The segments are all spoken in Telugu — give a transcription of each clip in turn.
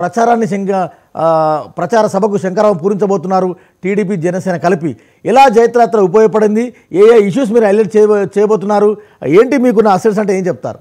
ప్రచారాన్ని ప్రచార సభకు శంకరావం పూరించబోతున్నారు టీడీపీ జనసేన కలిపి. ఎలా జైత్రయాత్ర ఉపయోగపడింది, ఏ ఏ ఇష్యూస్ మీరు హైలైట్ చేయబోతున్నారు, ఏంటి మీకున్న అసెట్స్ అంటే ఏం చెప్తారు?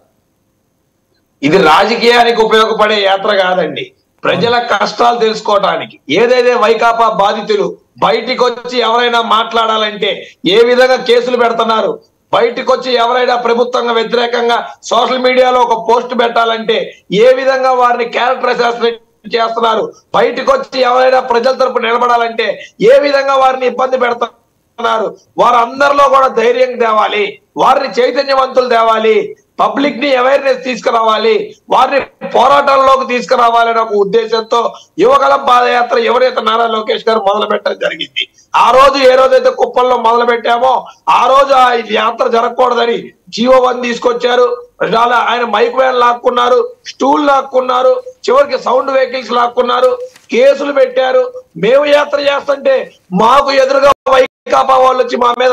ఇది రాజకీయానికి ఉపయోగపడే యాత్ర కాదండి, ప్రజల కష్టాలు తెలుసుకోవడానికి. ఏదైతే వైకాపా బాధితులు బయటికి వచ్చి ఎవరైనా మాట్లాడాలంటే ఏ విధంగా కేసులు పెడుతున్నారు, బయటికి వచ్చి ఎవరైనా ప్రభుత్వంగా వ్యతిరేకంగా సోషల్ మీడియాలో ఒక పోస్ట్ పెట్టాలంటే ఏ విధంగా వారిని క్యారెక్టర్ అసాసినేట్ చేస్తున్నారు, బయటకు వచ్చి ఎవరైనా ప్రజల తరపు నిలబడాలంటే ఏ విధంగా వారిని ఇబ్బంది పెడుతున్నారు. వారందరిలో కూడా ధైర్యం తేవాలి, వారిని చైతన్యవంతులు తేవాలి, పబ్లిక్ ని అవేర్నెస్ తీసుకురావాలి, వారిని పోరాటంలోకి తీసుకురావాలనే ఒక ఉద్దేశంతో యువగలం పాదయాత్ర ఎవరైతే నారా లోకేష్ గారు మొదలు పెట్టడం జరిగింది. ఆ రోజు ఏ రోజైతే కుప్పంలో మొదలు పెట్టామో ఆ రోజు ఆ యాత్ర జరగకూడదని జీవో 1 తీసుకొచ్చారు. ఆయన మైక్ వ్యాన్ లాక్కున్నారు, స్టూల్ లాక్కున్నారు, చివరికి సౌండ్ వెహికల్స్ లాక్కున్నారు, కేసులు పెట్టారు. మేము యాత్ర చేస్తుంటే మాకు ఎదురుగా వైకాపా వాళ్ళు వచ్చి మా మీద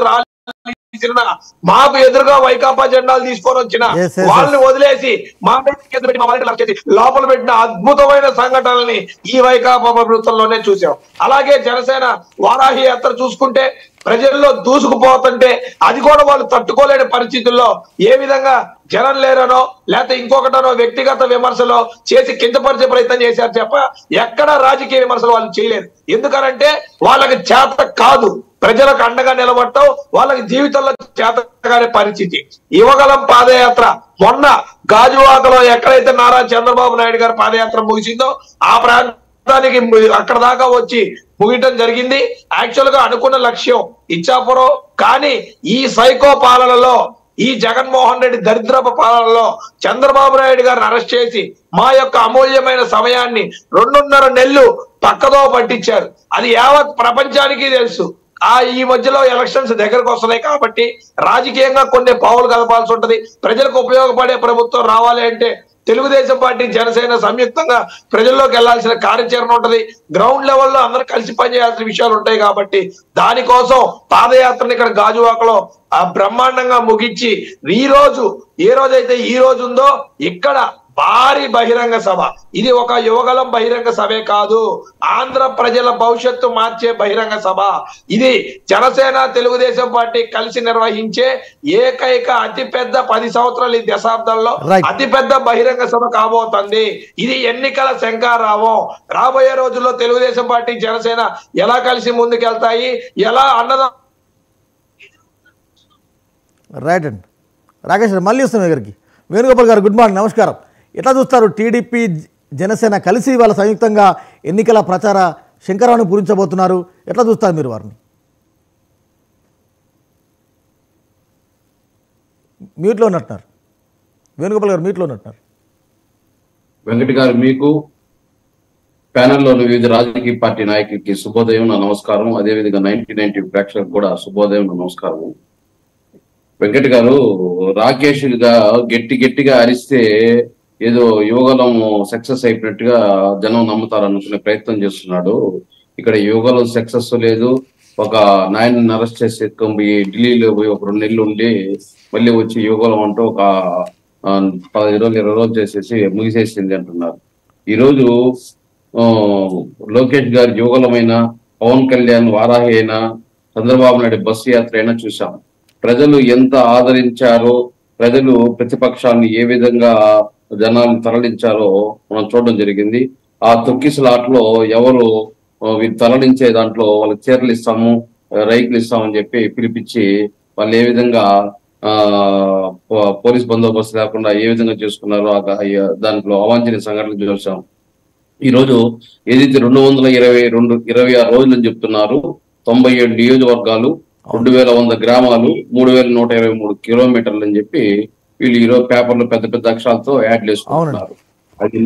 మాకు ఎదురుగా వైకాపా జెండాలు తీసుకొని వచ్చిన వాళ్ళని వదిలేసి మా మీద కేసు పెట్టి మా వాళ్ళని లోపల పెట్టిన అద్భుతమైన సంఘటనల్ని ఈ వైకాపా ప్రభుత్వంలోనే చూసాం. అలాగే జనసేన వారాహి యాత్ర చూసుకుంటే ప్రజల్లో దూసుకుపోతుంటే అది కూడా వాళ్ళు తట్టుకోలేని పరిస్థితుల్లో ఏ విధంగా జనం లేరనో లేకపోతే ఇంకొకటనో వ్యక్తిగత విమర్శలో చేసి కించపరిచే ప్రయత్నం చేశారు చెప్ప ఎక్కడ రాజకీయ విమర్శలు వాళ్ళు చేయలేరు. ఎందుకనంటే వాళ్ళకి చేత కాదు, ప్రజలకు అండగా నిలబడటం వాళ్ళకి జీవితంలో చేతగానే పరిస్థితి. యువగలం పాదయాత్ర మొన్న గాజువాకలో ఎక్కడైతే నారా చంద్రబాబు నాయుడు గారు పాదయాత్ర ముగిసిందో ఆ ప్రాంతానికి అక్కడ దాకా వచ్చి ముగియటం జరిగింది. యాక్చువల్ గా అనుకున్న లక్ష్యం ఇచ్చాపురం, కానీ ఈ సైకో పాలనలో, ఈ జగన్మోహన్ రెడ్డి దరిద్రపు పాలనలో చంద్రబాబు నాయుడు గారిని అరెస్ట్ చేసి మా యొక్క అమూల్యమైన సమయాన్ని 2.5 నెలలు పక్కదో పట్టించారు. అది యావత్ ప్రపంచానికి తెలుసు. ఈ మధ్యలో ఎలక్షన్స్ దగ్గరకు వస్తున్నాయి కాబట్టి రాజకీయంగా కొన్ని పావులు కలపాల్సి ఉంటది. ప్రజలకు ఉపయోగపడే ప్రభుత్వం రావాలి అంటే తెలుగుదేశం పార్టీ జనసేన సంయుక్తంగా ప్రజల్లోకి వెళ్లాల్సిన కార్యాచరణ ఉంటది. గ్రౌండ్ లెవెల్లో అందరూ కలిసి పనిచేయాల్సిన విషయాలు ఉంటాయి కాబట్టి దానికోసం పాదయాత్రని ఇక్కడ గాజువాకలో బ్రహ్మాండంగా ముగించి ఈ రోజు ఏ రోజైతే ఈ రోజు ఉందో ఇక్కడ భారీ బహిరంగ సభ. ఇది ఒక యువగలం బహిరంగ సభే కాదు, ఆంధ్ర ప్రజల భవిష్యత్తు మార్చే బహిరంగ సభ. ఇది జనసేన తెలుగుదేశం పార్టీ కలిసి నిర్వహించే ఏకైక అతిపెద్ద 10 సంవత్సరాలు ఈ దశాబ్దంలో అతిపెద్ద బహిరంగ సభ కాబోతుంది. ఇది ఎన్నికల శంఖారావం. రాబోయే రోజుల్లో తెలుగుదేశం పార్టీ జనసేన ఎలా కలిసి ముందుకెళ్తాయి, ఎలా అన్నదా. రైట్ అండి రాకేష్ గారు, మళ్ళీ వస్తున్నాం దగ్గరికి. వేణుగోపాల్ గారు గుడ్ మార్నింగ్, నమస్కారం. ఎట్లా చూస్తారు టీడీపీ జనసేన కలిసి వాళ్ళ సంయుక్తంగా ఎన్నికల ప్రచార శంకరాన్ని పూరించబోతున్నారు, ఎట్లా చూస్తారు మీరు వారిని? మ్యూట్లో ఉన్నట్టున్నారు వేణుగోపాల్ గారు, మ్యూట్లో ఉన్నట్టున్నారు. వెంకట గారు, మీకు ప్యానెల్లోని వివిధ రాజకీయ పార్టీ నాయకులకి శుభోదయం, నా నమస్కారం. అదేవిధంగా 90 ప్రేక్షకులకు కూడా శుభోదయం, నా నమస్కారం. వెంకట గారు, రాకేష్ గా గట్టిగా అరిస్తే ఏదో యువగలం సక్సెస్ అయిపోయినట్టుగా జనం నమ్ముతారు అనుకునే ప్రయత్నం చేస్తున్నాడు. ఇక్కడ యువగలం సక్సెస్ లేదు. ఒక నాయన్ని అరెస్ట్ చేసి ఎత్తుకొని ఢిల్లీలో పోయి ఒక 2 నెలలు ఉండి మళ్ళీ వచ్చి యువగలం అంటూ ఒక 15 రోజులు 20 రోజులు చేసేసి ముగిసేసింది అంటున్నారు. ఈరోజు లోకేష్ గారి యువగలమైన, పవన్ కళ్యాణ్ వారాహి అయినా, చంద్రబాబు నాయుడు బస్సు యాత్ర అయినా చూసాం. ప్రజలు ఎంత ఆదరించారో, ప్రజలు ప్రతిపక్షాన్ని ఏ విధంగా జనాన్ని తరలించారో మనం చూడడం జరిగింది. ఆ తొక్కిసలాట్లో ఎవరు తరలించే దాంట్లో వాళ్ళకి చీరలు ఇస్తాము, రైకులు ఇస్తామని చెప్పి పిలిపించి వాళ్ళు ఏ విధంగా పోలీస్ బందోబస్తు లేకుండా ఏ విధంగా చేసుకున్నారో దాంట్లో అవాంఛనీయ సంఘటనలు చూసాం. ఈరోజు ఏదైతే 226 రోజులు అని చెప్తున్నారు, 97 నియోజకవర్గాలు, 2100 గ్రామాలు, 3123 కిలోమీటర్లు అని చెప్పి వీళ్ళు ఈరోజు పేపర్లు పెద్ద అక్షరాలతో యాడ్లు వేసుకుంటున్నారు. అది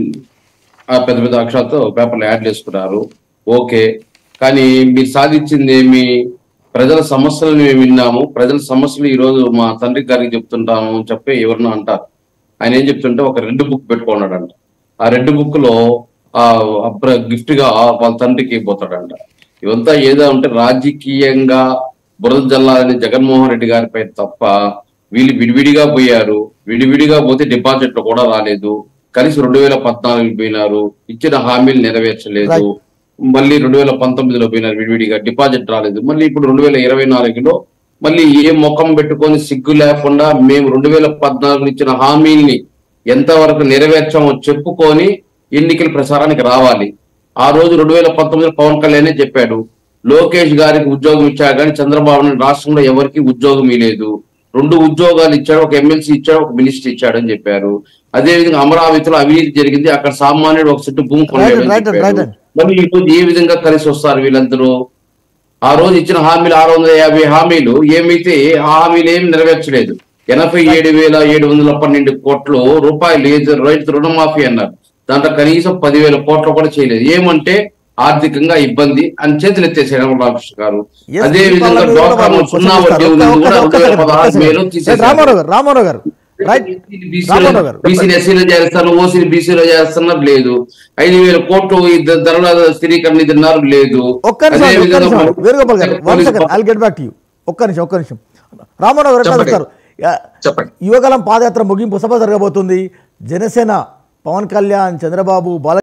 పెద్ద అక్షరాలతో పేపర్లు యాడ్లు వేసుకున్నారు. ఓకే, కానీ మీరు సాధించింది ఏమి? ప్రజల సమస్యలను మేము విన్నాము. ప్రజల సమస్యలు ఈ రోజు మా తండ్రి గారికి చెప్తుంటాము అని చెప్పి ఎవరినో అంటారు. ఆయన ఏం చెప్తుంటే ఒక రెడ్ బుక్ పెట్టుకున్నాడంట. ఆ రెడ్ బుక్ లో గిఫ్ట్ గా వాళ్ళ తండ్రికి ఇవ్వబోతాడంట. ఇవంతా ఏదో ఉంటే రాజకీయంగా బురద జల్లాలని జగన్మోహన్ రెడ్డి గారిపై తప్ప వీళ్ళు విడివిడిగా పోయారు. విడివిడిగా పోతే డిపాజిట్లు కూడా రాలేదు. కలిసి 2014 పోయినారు, ఇచ్చిన హామీలు నెరవేర్చలేదు. మళ్ళీ 2019లో పోయినారు, విడివిడిగా డిపాజిట్ రాలేదు. మళ్ళీ ఇప్పుడు 2024లో మళ్ళీ ఏ ముఖం పెట్టుకొని సిగ్గు లేకుండా మేము 2014 ఇచ్చిన హామీల్ని ఎంతవరకు నెరవేర్చామో చెప్పుకొని ఎన్నికల ప్రచారానికి రావాలి. ఆ రోజు 2019లో పవన్ కళ్యాణ్ చెప్పాడు, లోకేష్ గారికి ఉద్యోగం ఇచ్చాడు కానీ చంద్రబాబు నాయుడు రాష్ట్రంలో ఎవరికి ఉద్యోగం ఇవ్వలేదు. 2 ఉద్యోగాలు ఇచ్చాడు, ఒక ఎమ్మెల్సీ ఇచ్చాడు, ఒక మినిస్టర్ ఇచ్చాడు అని చెప్పారు. అదేవిధంగా అమరావతిలో అవినీతి జరిగింది, అక్కడ సామాన్యుడు ఒక సెట్టు భూమి కొనలేడు అని చెప్పారు. మరి ఈ రోజు ఏ విధంగా కలిసి వస్తారు వీళ్ళందరూ? ఆ రోజు ఇచ్చిన హామీలు 650 హామీలు ఏమైతే ఆ హామీలు ఏమి నెరవేర్చలేదు. 87,712 కోట్ల రూపాయలు రైతు రుణమాఫీ అన్నారు, దాంట్లో కనీసం 10,000 కోట్లు కూడా చేయలేదు. ఏమంటే ఆర్థికంగా ఇబ్బంది అని చేతులు ఎత్తేసాడు రామకృష్ణ గారు. అదే విధంగా డ్వాక్రాలో 0 వడ్డీ ఉంది కూడా 2016 మేలో తీసేశారు. బీసీని ఎస్సీలో చేస్తాను, ఓసీని బీసీలో చేస్తున్నారు లేదు. 5,000 కోట్లు ధరల స్థిరీకరణ తిన్నారు లేదు. రామారావు గారు ఎట్లా చూస్తారు? యువగలం పాదయాత్ర ముగింపు సభ జరగబోతుంది. జనసేన పవన్ కళ్యాణ్, చంద్రబాబు, బాల